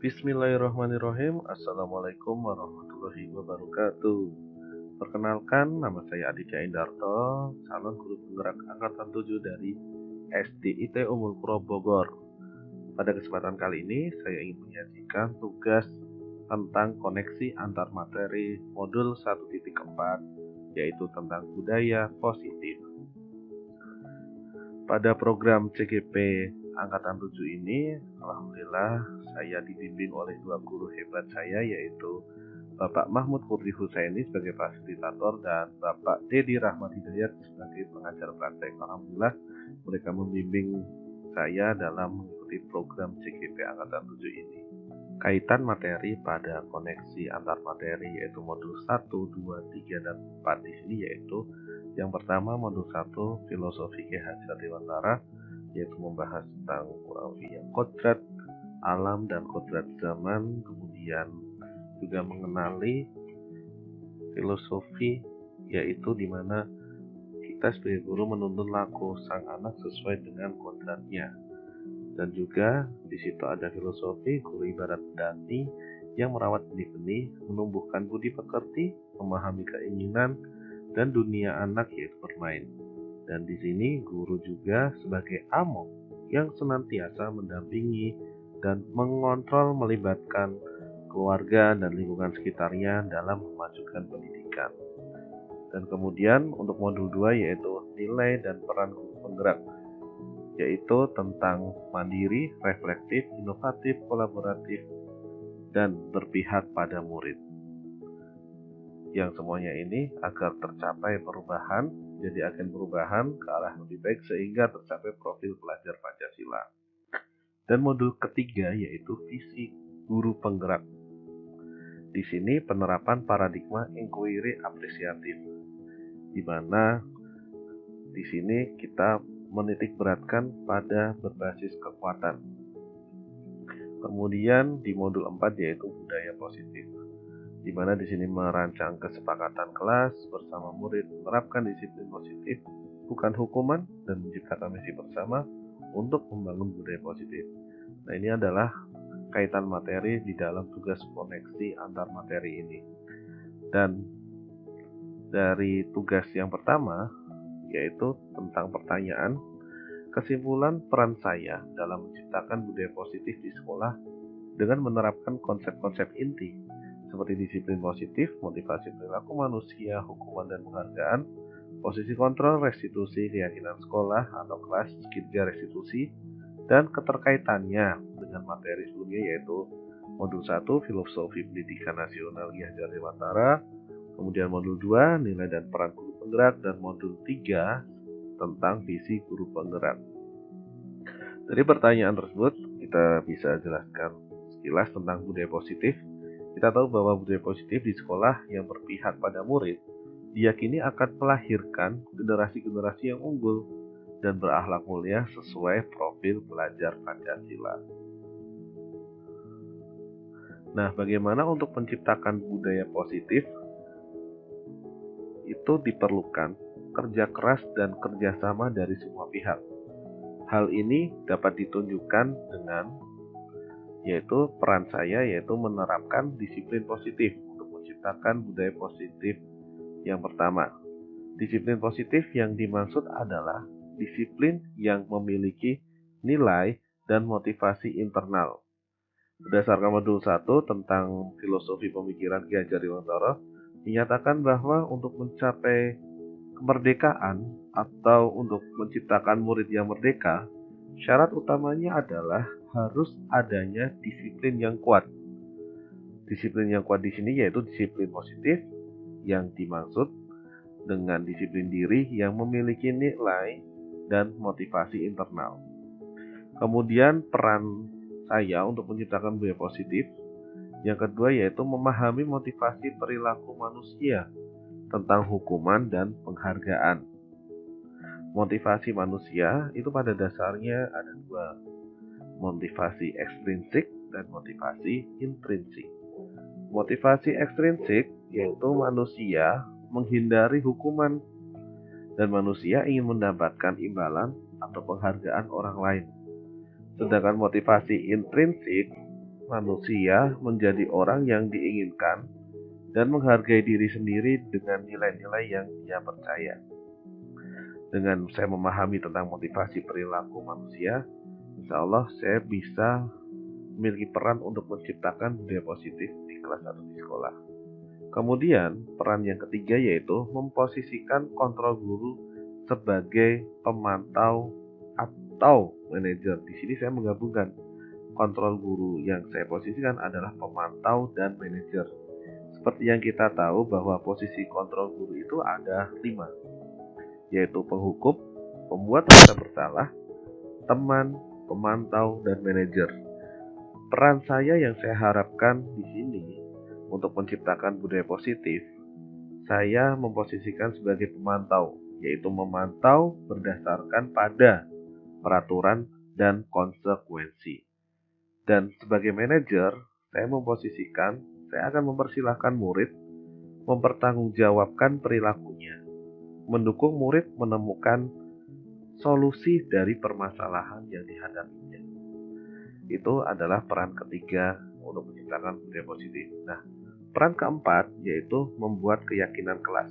Bismillahirrahmanirrahim. Assalamualaikum warahmatullahi wabarakatuh. Perkenalkan, nama saya Aditya Indarto, calon guru penggerak angkatan 7 dari SDIT Ummul Qura Bogor. Pada kesempatan kali ini, saya ingin menyajikan tugas tentang koneksi antar materi modul 1.4, yaitu tentang budaya positif. Pada program CGP Angkatan 7 ini, alhamdulillah saya dibimbing oleh dua guru hebat saya, yaitu Bapak Mahmud Kurdi Husaini sebagai fasilitator dan Bapak Dedi Rahmat Hidayat sebagai pengajar praktek. Alhamdulillah mereka membimbing saya dalam mengikuti program CGP Angkatan 7 ini. Kaitan materi pada koneksi antar materi yaitu modul 1, 2, 3, dan 4 di sini, yaitu yang pertama modul 1 filosofi Ki Hajar Dewantara, yaitu membahas tentang kurang lebih yang kodrat alam dan kodrat zaman, kemudian juga mengenali filosofi, yaitu dimana kita sebagai guru menuntun laku sang anak sesuai dengan kodratnya. Dan juga di situ ada filosofi guru ibarat petani yang merawat benih-benih, menumbuhkan budi pekerti, memahami keinginan dan dunia anak yaitu bermain. Dan di sini guru juga sebagai amo yang senantiasa mendampingi dan mengontrol, melibatkan keluarga dan lingkungan sekitarnya dalam memajukan pendidikan. Dan kemudian untuk modul 2 yaitu nilai dan peran guru penggerak, yaitu tentang mandiri, reflektif, inovatif, kolaboratif, dan berpihak pada murid. Yang semuanya ini agar tercapai perubahan, jadi agen perubahan ke arah lebih baik sehingga tercapai profil pelajar Pancasila. Dan modul ketiga yaitu visi guru penggerak. Di sini penerapan paradigma inquiry apresiatif, di mana di sini kita menitik beratkan pada berbasis kekuatan. Kemudian di modul 4 yaitu budaya positif, di mana di sini merancang kesepakatan kelas bersama murid, menerapkan disiplin positif, bukan hukuman, dan menciptakan misi bersama untuk membangun budaya positif. Nah, ini adalah kaitan materi di dalam tugas koneksi antar materi ini. Dan dari tugas yang pertama yaitu tentang pertanyaan, kesimpulan peran saya dalam menciptakan budaya positif di sekolah dengan menerapkan konsep-konsep inti seperti disiplin positif, motivasi perilaku manusia, hukuman dan penghargaan, posisi kontrol, restitusi keyakinan sekolah atau kelas, segitiga restitusi, dan keterkaitannya dengan materi sebelumnya yaitu modul 1 filosofi pendidikan nasional Ki Hajar Dewantara, kemudian modul 2 nilai dan peran guru penggerak, dan modul 3 tentang visi guru penggerak. Dari pertanyaan tersebut kita bisa jelaskan sekilas tentang budaya positif. Kita tahu bahwa budaya positif di sekolah yang berpihak pada murid diyakini akan melahirkan generasi-generasi yang unggul dan berakhlak mulia sesuai profil pelajar Pancasila. Nah, bagaimana untuk menciptakan budaya positif? Itu diperlukan kerja keras dan kerjasama dari semua pihak. Hal ini dapat ditunjukkan dengan yaitu peran saya yaitu menerapkan disiplin positif untuk menciptakan budaya positif. Yang pertama, disiplin positif yang dimaksud adalah disiplin yang memiliki nilai dan motivasi internal. Berdasarkan modul 1 tentang filosofi pemikiran Ki Hajar Dewantara, dinyatakan bahwa untuk mencapai kemerdekaan atau untuk menciptakan murid yang merdeka, syarat utamanya adalah harus adanya disiplin yang kuat. Disiplin yang kuat di sini yaitu disiplin positif yang dimaksud dengan disiplin diri yang memiliki nilai dan motivasi internal. Kemudian peran saya untuk menciptakan budaya positif yang kedua yaitu memahami motivasi perilaku manusia tentang hukuman dan penghargaan. Motivasi manusia itu pada dasarnya ada dua, motivasi ekstrinsik dan motivasi intrinsik. Motivasi ekstrinsik yaitu manusia menghindari hukuman dan manusia ingin mendapatkan imbalan atau penghargaan orang lain. Sedangkan motivasi intrinsik manusia menjadi orang yang diinginkan dan menghargai diri sendiri dengan nilai-nilai yang dia percaya. Dengan saya memahami tentang motivasi perilaku manusia, insya Allah saya bisa memiliki peran untuk menciptakan budaya positif di kelas atau di sekolah. Kemudian, peran yang ketiga yaitu memposisikan kontrol guru sebagai pemantau atau manajer. Di sini saya menggabungkan kontrol guru yang saya posisikan adalah pemantau dan manajer. Seperti yang kita tahu bahwa posisi kontrol guru itu ada 5, yaitu penghukum, pembuat rasa bersalah, teman, pemantau, dan manajer. Peran saya yang saya harapkan di sini untuk menciptakan budaya positif, saya memposisikan sebagai pemantau, yaitu memantau berdasarkan pada peraturan dan konsekuensi. Dan sebagai manajer, saya memposisikan, saya akan mempersilahkan murid mempertanggungjawabkan perilakunya, mendukung murid menemukan solusi dari permasalahan yang dihadapinya. Itu adalah peran ketiga untuk menciptakan budaya positif. Nah, peran keempat yaitu membuat keyakinan kelas.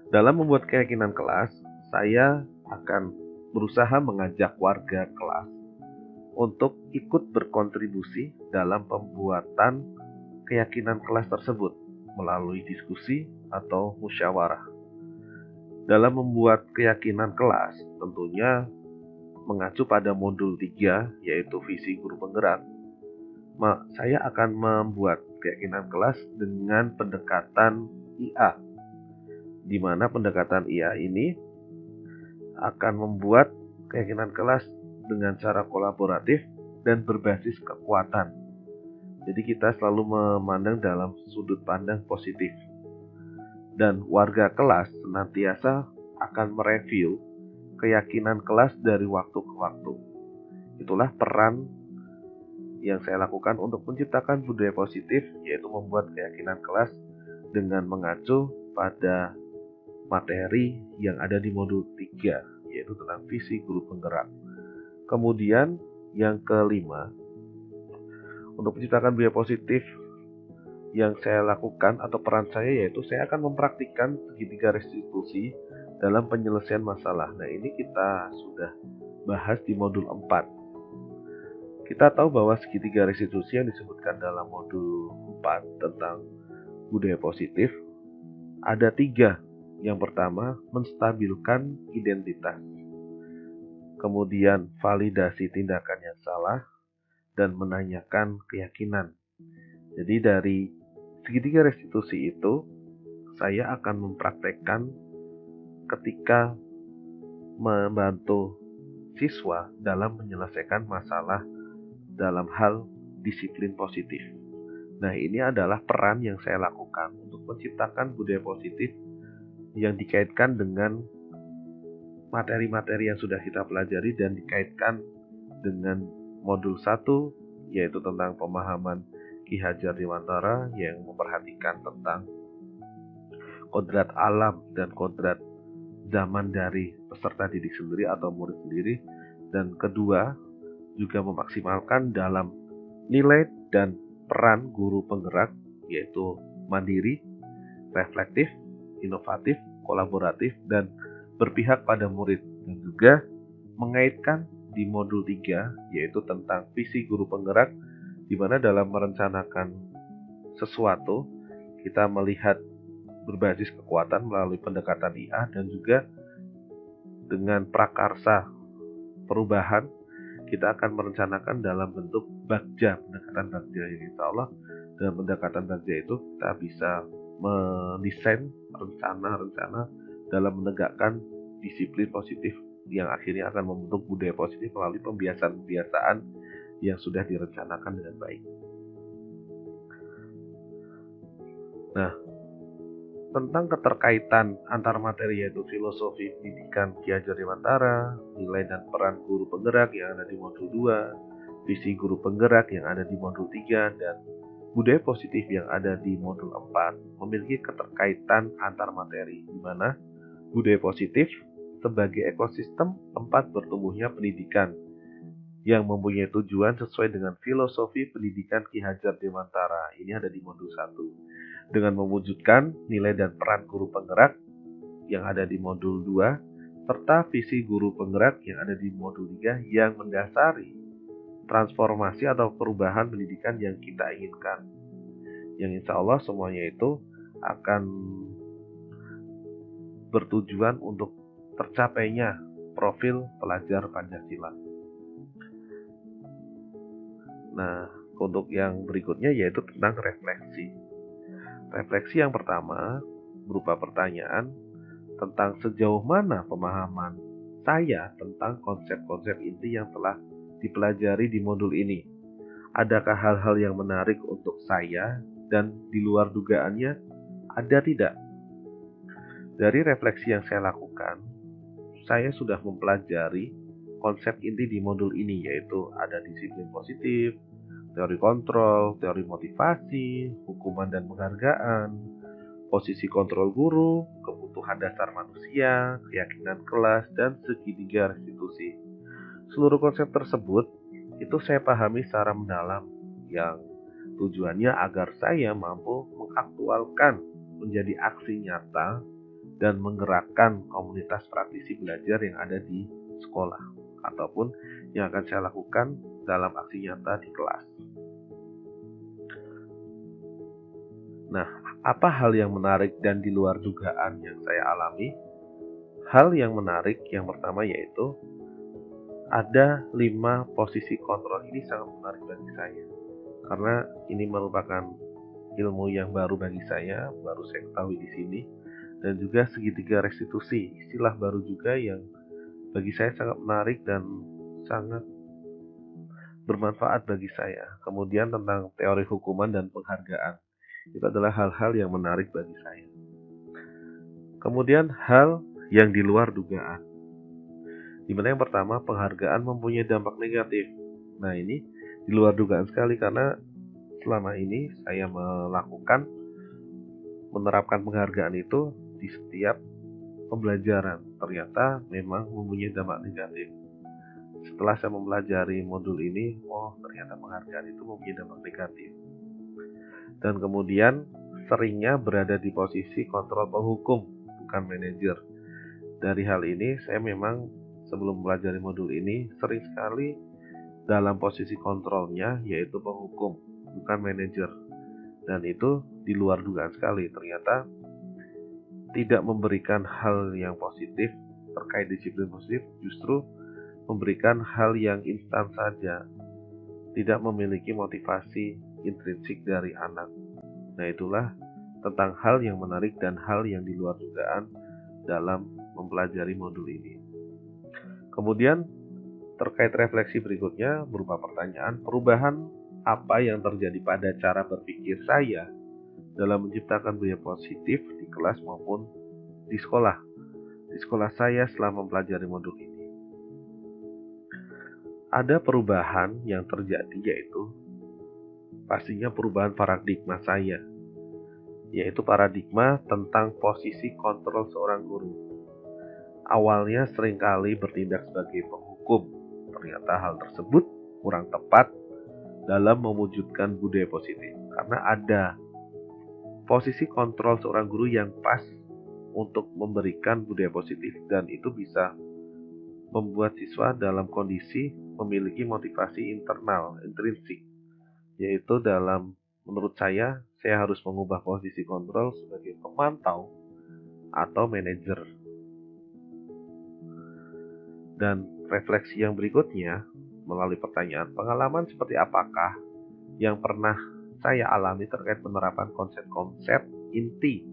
Dalam membuat keyakinan kelas, saya akan berusaha mengajak warga kelas untuk ikut berkontribusi dalam pembuatan keyakinan kelas tersebut melalui diskusi atau musyawarah. Dalam membuat keyakinan kelas, tentunya mengacu pada modul 3 yaitu visi guru penggerak, saya akan membuat keyakinan kelas dengan pendekatan IA, di mana pendekatan IA ini akan membuat keyakinan kelas dengan cara kolaboratif dan berbasis kekuatan. Jadi kita selalu memandang dalam sudut pandang positif. Dan warga kelas senantiasa akan mereview keyakinan kelas dari waktu ke waktu. Itulah peran yang saya lakukan untuk menciptakan budaya positif, yaitu membuat keyakinan kelas dengan mengacu pada materi yang ada di modul 3, yaitu tentang visi guru penggerak. Kemudian yang kelima, untuk menciptakan budaya positif yang saya lakukan atau peran saya yaitu saya akan mempraktikkan segitiga restitusi dalam penyelesaian masalah. Nah, ini kita sudah bahas di modul 4. Kita tahu bahwa segitiga restitusi yang disebutkan dalam modul 4 tentang budaya positif ada 3. Yang pertama, menstabilkan identitas. Kemudian, validasi tindakan yang salah dan menanyakan keyakinan. Jadi dari segitiga restitusi itu, saya akan mempraktekkan ketika membantu siswa dalam menyelesaikan masalah dalam hal disiplin positif. Nah, ini adalah peran yang saya lakukan untuk menciptakan budaya positif yang dikaitkan dengan materi-materi yang sudah kita pelajari dan dikaitkan dengan modul 1, yaitu tentang pemahaman Ki Hajar Dewantara yang memperhatikan tentang kodrat alam dan kodrat zaman dari peserta didik sendiri atau murid sendiri. Dan kedua, juga memaksimalkan dalam nilai dan peran guru penggerak, yaitu mandiri, reflektif, inovatif, kolaboratif, dan berpihak pada murid. Dan juga mengaitkan di modul 3, yaitu tentang visi guru penggerak, di mana dalam merencanakan sesuatu kita melihat berbasis kekuatan melalui pendekatan IA dan juga dengan prakarsa perubahan kita akan merencanakan dalam bentuk bagja, pendekatan bagja. Insya Allah dengan pendekatan bagja itu kita bisa mendesain rencana-rencana dalam menegakkan disiplin positif yang akhirnya akan membentuk budaya positif melalui pembiasaan-pembiasaan yang sudah direncanakan dengan baik. Nah, tentang keterkaitan antar materi yaitu filosofi pendidikan Ki Hajar Dewantara, nilai dan peran guru penggerak yang ada di modul 2, visi guru penggerak yang ada di modul 3, dan budaya positif yang ada di modul 4 memiliki keterkaitan antar materi, di mana budaya positif sebagai ekosistem tempat bertumbuhnya pendidikan yang mempunyai tujuan sesuai dengan filosofi pendidikan Ki Hajar Dewantara. Ini ada di modul 1. Dengan mewujudkan nilai dan peran guru penggerak yang ada di modul 2, serta visi guru penggerak yang ada di modul 3 yang mendasari transformasi atau perubahan pendidikan yang kita inginkan. Yang insya Allah semuanya itu akan bertujuan untuk tercapainya profil pelajar Pancasila. Nah, untuk yang berikutnya yaitu tentang refleksi. Refleksi yang pertama berupa pertanyaan tentang sejauh mana pemahaman saya tentang konsep-konsep inti yang telah dipelajari di modul ini. Adakah hal-hal yang menarik untuk saya dan di luar dugaannya? Ada tidak? Dari refleksi yang saya lakukan, saya sudah mempelajari konsep inti di modul ini, yaitu ada disiplin positif, teori kontrol, teori motivasi, hukuman dan penghargaan, posisi kontrol guru, kebutuhan dasar manusia, keyakinan kelas, dan segitiga restitusi. Seluruh konsep tersebut itu saya pahami secara mendalam, yang tujuannya agar saya mampu mengaktualkan menjadi aksi nyata dan menggerakkan komunitas praktisi belajar yang ada di sekolah ataupun yang akan saya lakukan dalam aksi nyata di kelas. Nah, apa hal yang menarik dan di luar dugaan yang saya alami? Hal yang menarik yang pertama yaitu ada 5 posisi kontrol. Ini sangat menarik bagi saya karena ini merupakan ilmu yang baru bagi saya, baru saya ketahui di sini. Dan juga segitiga restitusi, istilah baru juga yang bagi saya sangat menarik dan sangat bermanfaat bagi saya. Kemudian tentang teori hukuman dan penghargaan, itu adalah hal-hal yang menarik bagi saya. Kemudian hal yang di luar dugaan, dimana yang pertama penghargaan mempunyai dampak negatif. Nah ini di luar dugaan sekali karena selama ini saya menerapkan penghargaan itu di setiap pembelajaran, ternyata memang mempunyai dampak negatif. Setelah saya mempelajari modul ini, ternyata penghargaan itu mempunyai dampak negatif. Dan kemudian seringnya berada di posisi kontrol penghukum, bukan manajer. Dari hal ini, saya memang sebelum mempelajari modul ini, sering sekali dalam posisi kontrolnya, yaitu penghukum, bukan manajer. Dan itu di luar dugaan sekali, ternyata tidak memberikan hal yang positif terkait disiplin positif, justru memberikan hal yang instan saja, tidak memiliki motivasi intrinsik dari anak. Nah itulah tentang hal yang menarik dan hal yang di luar dugaan dalam mempelajari modul ini. Kemudian terkait refleksi berikutnya berupa pertanyaan, perubahan apa yang terjadi pada cara berpikir saya dalam menciptakan budaya positif di kelas maupun di sekolah. Di sekolah saya setelah mempelajari modul ini. Ada perubahan yang terjadi yaitu pastinya perubahan paradigma saya, yaitu paradigma tentang posisi kontrol seorang guru. Awalnya seringkali bertindak sebagai penghukum, ternyata hal tersebut kurang tepat dalam mewujudkan budaya positif karena ada posisi kontrol seorang guru yang pas untuk memberikan budaya positif dan itu bisa membuat siswa dalam kondisi memiliki motivasi internal, intrinsik, yaitu menurut saya harus mengubah posisi kontrol sebagai pemantau atau manajer. Dan refleksi yang berikutnya melalui pertanyaan, pengalaman seperti apakah yang pernah saya alami terkait penerapan konsep-konsep inti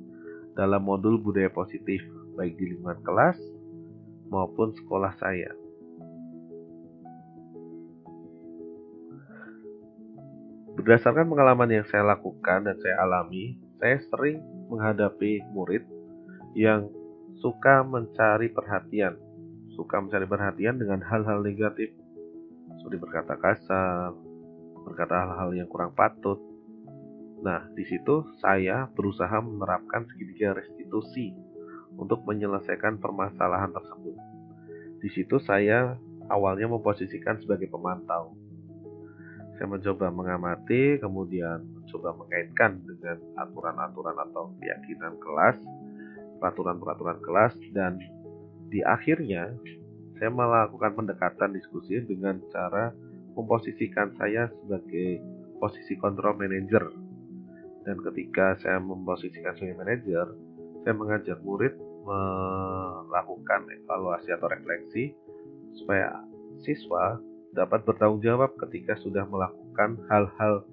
dalam modul budaya positif, baik di lingkungan kelas maupun sekolah saya. Berdasarkan pengalaman yang saya lakukan dan saya alami, saya sering menghadapi murid yang suka mencari perhatian dengan hal-hal negatif, seperti berkata kasar, berkata hal-hal yang kurang patut. Nah, di situ saya berusaha menerapkan segitiga restitusi untuk menyelesaikan permasalahan tersebut. Di situ saya awalnya memposisikan sebagai pemantau. Saya mencoba mengamati, kemudian mencoba mengaitkan dengan aturan-aturan atau keyakinan kelas, peraturan-peraturan kelas, dan di akhirnya saya melakukan pendekatan diskusi dengan cara memposisikan saya sebagai posisi control manager. Dan ketika saya memposisikan sebagai manajer, saya mengajak murid melakukan evaluasi atau refleksi supaya siswa dapat bertanggung jawab ketika sudah melakukan hal-hal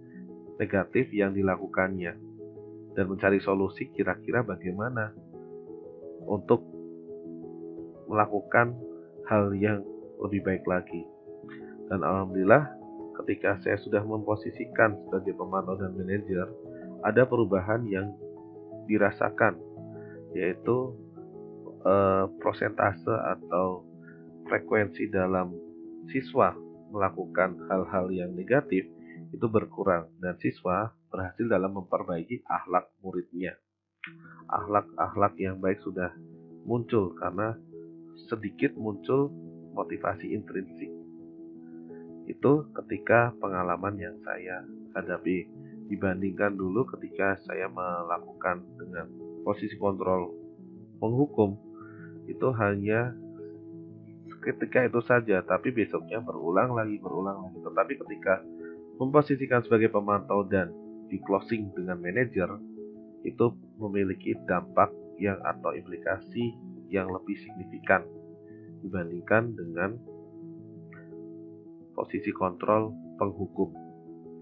negatif yang dilakukannya dan mencari solusi kira-kira bagaimana untuk melakukan hal yang lebih baik lagi. Dan alhamdulillah ketika saya sudah memposisikan sebagai pemantau dan manajer, ada perubahan yang dirasakan, yaitu prosentase atau frekuensi dalam siswa melakukan hal-hal yang negatif itu berkurang dan siswa berhasil dalam memperbaiki akhlak muridnya. Akhlak-akhlak yang baik sudah muncul karena sedikit muncul motivasi intrinsik. Itu ketika pengalaman yang saya hadapi dibandingkan dulu ketika saya melakukan dengan posisi kontrol penghukum, itu hanya ketika itu saja, tapi besoknya berulang lagi. Tetapi ketika memposisikan sebagai pemantau dan di closing dengan manajer, itu memiliki dampak yang atau implikasi yang lebih signifikan dibandingkan dengan posisi kontrol penghukum.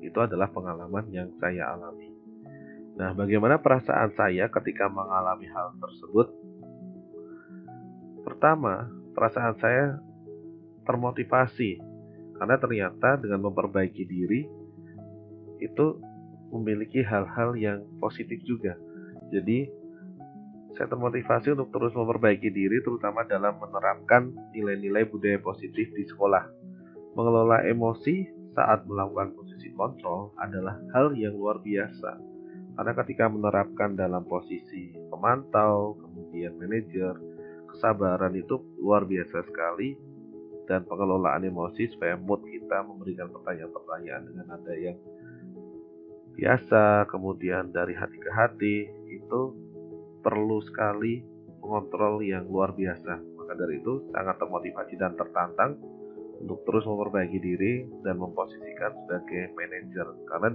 Itu adalah pengalaman yang saya alami. Nah, bagaimana perasaan saya ketika mengalami hal tersebut? Pertama, perasaan saya termotivasi karena ternyata dengan memperbaiki diri itu memiliki hal-hal yang positif juga. Jadi, saya termotivasi untuk terus memperbaiki diri, terutama dalam menerapkan nilai-nilai budaya positif di sekolah. Mengelola emosi saat melakukan posisi kontrol adalah hal yang luar biasa. Karena ketika menerapkan dalam posisi pemantau, kemudian manajer, kesabaran itu luar biasa sekali. Dan pengelolaan emosi supaya mood kita memberikan pertanyaan-pertanyaan dengan nada yang biasa, kemudian dari hati ke hati, itu perlu sekali mengontrol yang luar biasa. Maka dari itu sangat termotivasi dan tertantang untuk terus memperbaiki diri dan memposisikan sebagai manajer. Karena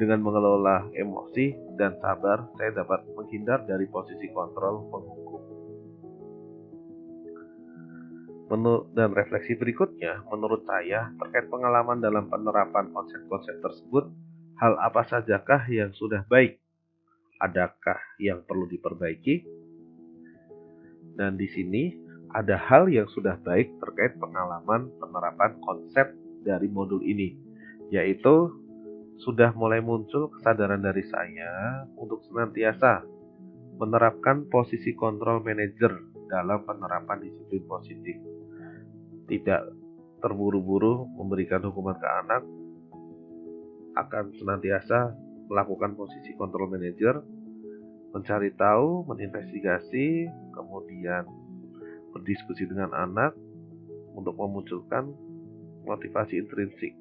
dengan mengelola emosi dan sabar, saya dapat menghindar dari posisi kontrol penghukum. Dan refleksi berikutnya, menurut saya, terkait pengalaman dalam penerapan konsep-konsep tersebut, hal apa sajakah yang sudah baik? Adakah yang perlu diperbaiki? Dan di sini ada hal yang sudah baik terkait pengalaman penerapan konsep dari modul ini, yaitu sudah mulai muncul kesadaran dari saya untuk senantiasa menerapkan posisi kontrol manajer dalam penerapan disiplin positif. Tidak terburu-buru memberikan hukuman ke anak, akan senantiasa melakukan posisi kontrol manajer, mencari tahu, menginvestigasi, kemudian berdiskusi dengan anak untuk memunculkan motivasi intrinsik.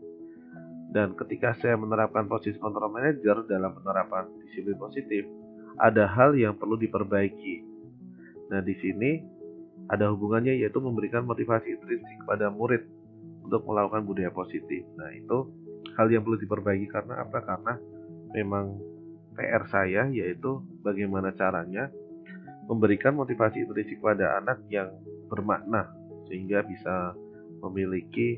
Dan ketika saya menerapkan posisi kontrol manajer dalam penerapan disiplin positif, ada hal yang perlu diperbaiki. Nah, di sini ada hubungannya, yaitu memberikan motivasi intrinsik kepada murid untuk melakukan budaya positif. Nah, itu hal yang perlu diperbaiki karena apa? Karena memang PR saya yaitu bagaimana caranya memberikan motivasi intrinsik pada anak yang bermakna sehingga bisa memiliki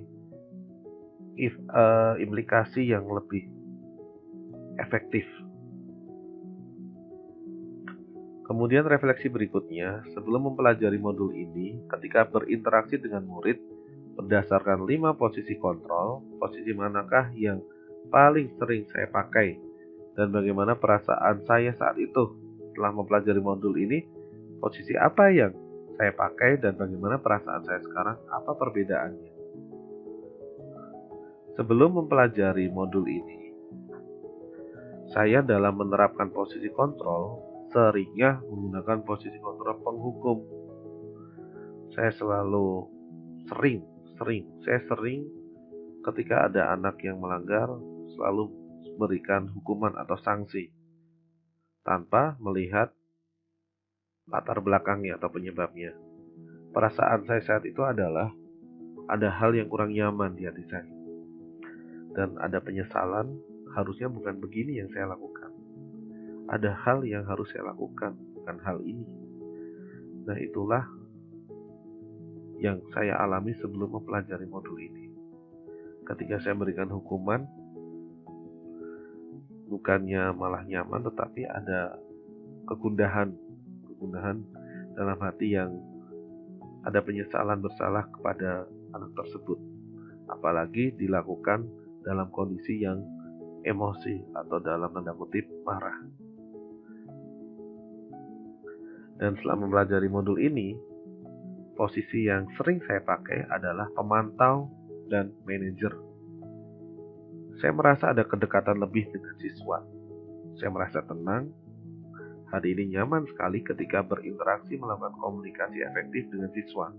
implikasi yang lebih efektif. Kemudian refleksi berikutnya, sebelum mempelajari modul ini, ketika berinteraksi dengan murid berdasarkan 5 posisi kontrol, posisi manakah yang paling sering saya pakai dan bagaimana perasaan saya saat itu setelah mempelajari modul ini, posisi apa yang saya pakai dan bagaimana perasaan saya sekarang, apa perbedaannya. Sebelum mempelajari modul ini, saya dalam menerapkan posisi kontrol seringnya menggunakan posisi kontrol penghukum. Saya selalu saya sering ketika ada anak yang melanggar selalu berikan hukuman atau sanksi tanpa melihat latar belakangnya atau penyebabnya. Perasaan saya saat itu adalah ada hal yang kurang nyaman di hati saya dan ada penyesalan, harusnya bukan begini yang saya lakukan. Ada hal yang harus saya lakukan, bukan hal ini. Nah, itulah yang saya alami sebelum mempelajari modul ini. Ketika saya memberikan hukuman, bukannya malah nyaman, tetapi ada kegundahan dalam hati yang ada penyesalan bersalah kepada anak tersebut. Apalagi dilakukan dalam kondisi yang emosi atau dalam tanda kutip marah. Dan setelah mempelajari modul ini, posisi yang sering saya pakai adalah pemantau dan manajer. Saya merasa ada kedekatan lebih dengan siswa. Saya merasa tenang. Hari ini nyaman sekali ketika berinteraksi melakukan komunikasi efektif dengan siswa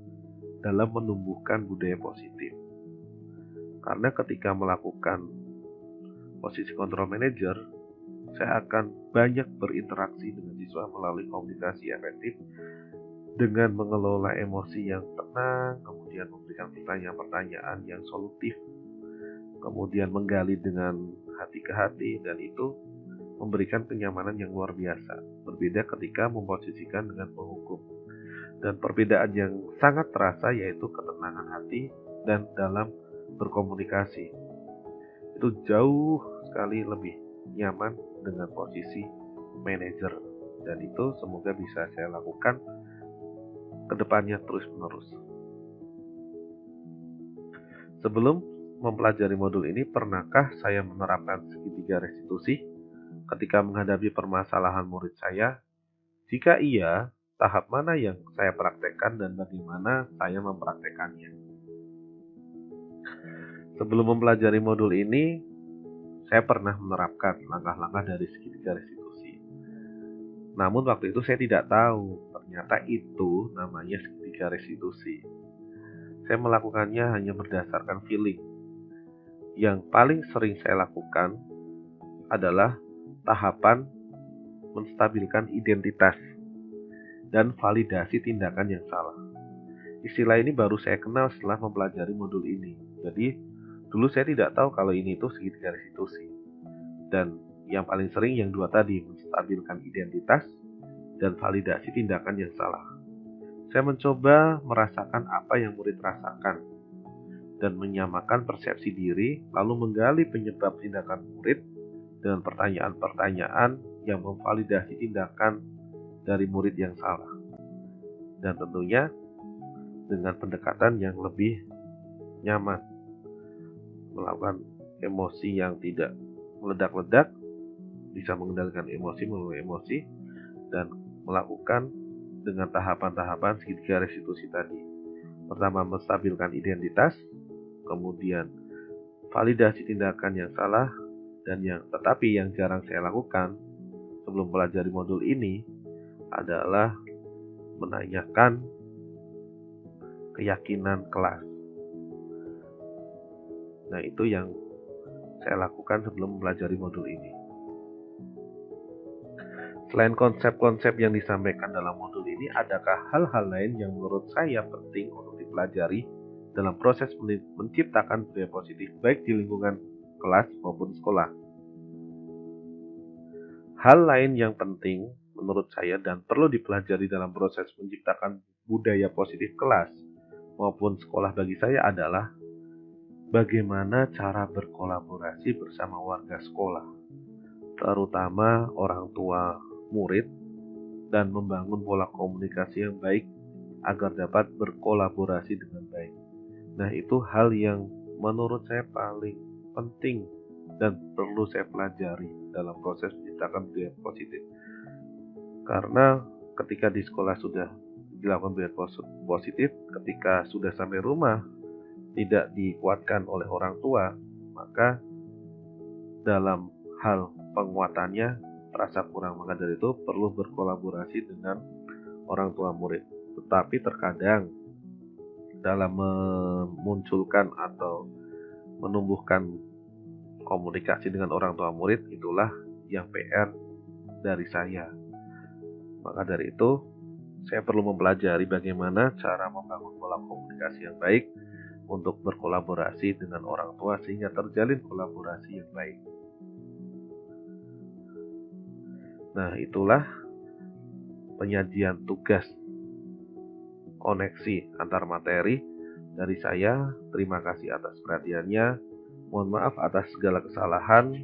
dalam menumbuhkan budaya positif. Karena ketika melakukan posisi control manager, saya akan banyak berinteraksi dengan siswa melalui komunikasi efektif dengan mengelola emosi yang tenang, kemudian memberikan pertanyaan-pertanyaan yang solutif, kemudian menggali dengan hati ke hati, dan itu memberikan kenyamanan yang luar biasa. Berbeda ketika memposisikan dengan penghukum. Dan perbedaan yang sangat terasa yaitu ketenangan hati dan dalam berkomunikasi. Itu jauh sekali lebih nyaman dengan posisi manajer. Dan itu semoga bisa saya lakukan ke depannya terus-menerus. Sebelum mempelajari modul ini, pernahkah saya menerapkan segitiga restitusi ketika menghadapi permasalahan murid saya? Jika iya, tahap mana yang saya praktekkan dan bagaimana saya mempraktekannya? Sebelum mempelajari modul ini, saya pernah menerapkan langkah-langkah dari segitiga restitusi. Namun waktu itu saya tidak tahu, ternyata itu namanya segitiga restitusi. Saya melakukannya hanya berdasarkan feeling. Yang paling sering saya lakukan adalah tahapan menstabilkan identitas dan validasi tindakan yang salah. Istilah ini baru saya kenal setelah mempelajari modul ini. Jadi, dulu saya tidak tahu kalau ini itu segitiga restitusi. Dan yang paling sering yang dua tadi, menstabilkan identitas dan validasi tindakan yang salah. Saya mencoba merasakan apa yang murid rasakan dan menyamakan persepsi diri, lalu menggali penyebab tindakan murid dengan pertanyaan-pertanyaan yang memvalidasi tindakan dari murid yang salah. Dan tentunya dengan pendekatan yang lebih nyaman, melakukan emosi yang tidak meledak-ledak, bisa mengendalikan emosi melalui emosi, dan melakukan dengan tahapan-tahapan segitiga restitusi tadi. Pertama, menstabilkan identitas, kemudian validasi tindakan yang salah, dan tetapi yang jarang saya lakukan sebelum pelajari modul ini adalah menanyakan keyakinan kelas. Nah, itu yang saya lakukan sebelum mempelajari modul ini. Selain konsep-konsep yang disampaikan dalam modul ini, adakah hal-hal lain yang menurut saya penting untuk dipelajari dalam proses menciptakan budaya positif baik di lingkungan kelas maupun sekolah? Hal lain yang penting menurut saya dan perlu dipelajari dalam proses menciptakan budaya positif kelas maupun sekolah bagi saya adalah bagaimana cara berkolaborasi bersama warga sekolah, terutama orang tua murid, dan membangun pola komunikasi yang baik agar dapat berkolaborasi dengan baik. Nah, itu hal yang menurut saya paling penting dan perlu saya pelajari dalam proses menciptakan budaya positif. Karena ketika di sekolah sudah dilakukan budaya positif, ketika sudah sampai rumah tidak dikuatkan oleh orang tua, maka dalam hal penguatannya terasa kurang. Maka dari itu perlu berkolaborasi dengan orang tua murid. Tetapi terkadang dalam memunculkan atau menumbuhkan komunikasi dengan orang tua murid, itulah yang PR dari saya. Maka dari itu, saya perlu mempelajari bagaimana cara membangun pola komunikasi yang baik untuk berkolaborasi dengan orang tua sehingga terjalin kolaborasi yang baik. Nah, itulah penyajian tugas koneksi antar materi dari saya. Terima kasih atas perhatiannya. Mohon maaf atas segala kesalahan,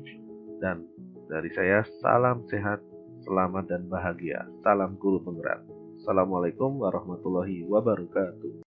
dan dari saya salam sehat, selamat dan bahagia. Salam guru penggerak. Assalamualaikum warahmatullahi wabarakatuh.